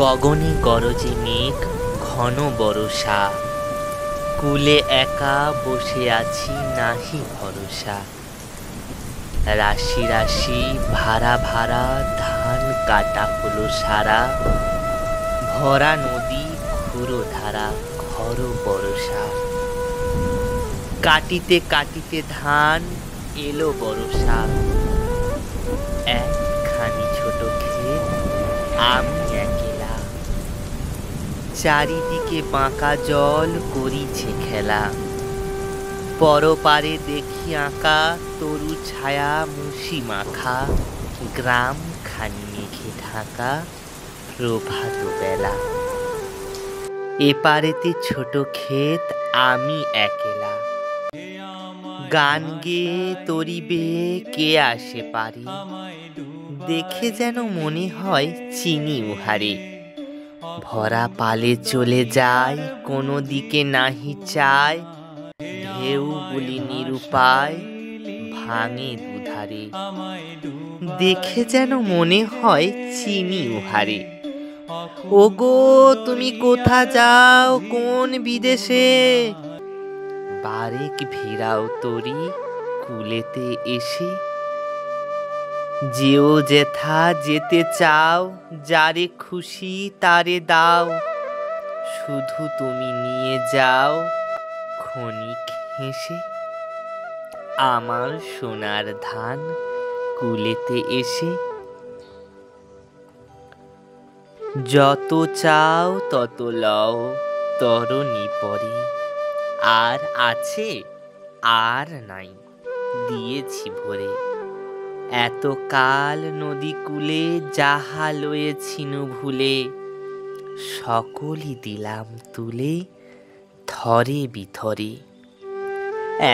গগনে গরজে মেঘ, ঘন বরষা, কূলে একা বসে আছি নাহি ভরসা। রাশি রাশি ভাড়া ভাড়া ধান কাটা হলো সারা, ভরা নদী ঘুরো ধারা ঘর বরষা। কাটিতে কাটিতে ধান এলো বরষা, একখানি ছোট ক্ষেত আমি একলা। চারিদিকে বাঁকা জল করিছে খেলা, পরপারে দেখি আঁকা তরু ছায়া মুষি মাখা। গ্রাম খানি মেঘে ঢাকা প্রভাত বেলা, এপারেতে ছোট ক্ষেত আমি একলা। গান গেয়ে তরিবে কে আসে পারে, দেখে যেন মনে হয় চিনি উহারে। ভরা পালে চলে যায় কোনো দিকে নাহি চায়, ঢেউগুলি নিরুপায় ভাঙে দুধারে। দেখে যেন মনে হয় চিনি উহারে। ওগো তুমি কোথা যাও কোন বিদেশে, বারেক ভিড়াও তরি কূলেতে এসে। যেও যেথা যেতে চাও, যারে খুশি তারে দাও, শুধু তুমি নিয়ে যাও ক্ষণিক হেসে। আমার সোনার ধান কূলেতে এসে। যত চাও তত লও তরণী পরে, আর আছে আর নাই দিয়েছি ভরে। এতকাল নদী কূলে যাহা লয়েছিনু ভুলে, সকলই দিলাম তুলে থরে বিথরে।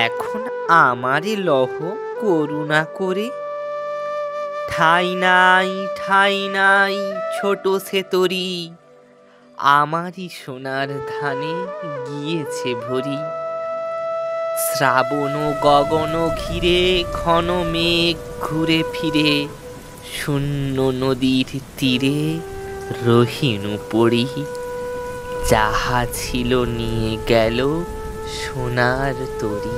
এখন আমারে লহ করুণা করে, ঠাঁই নাই ঠাঁই নাই ছোট সে তরি, আমারই সোনার ধানে গিয়েছে ভরি। শ্রাবণ গগন ঘিরে ঘন মেঘ ঘুরে ফিরে, শূন্য নদীর তীরে রহিনু পড়ি। যাহা ছিল নিয়ে গেল সোনার তরি।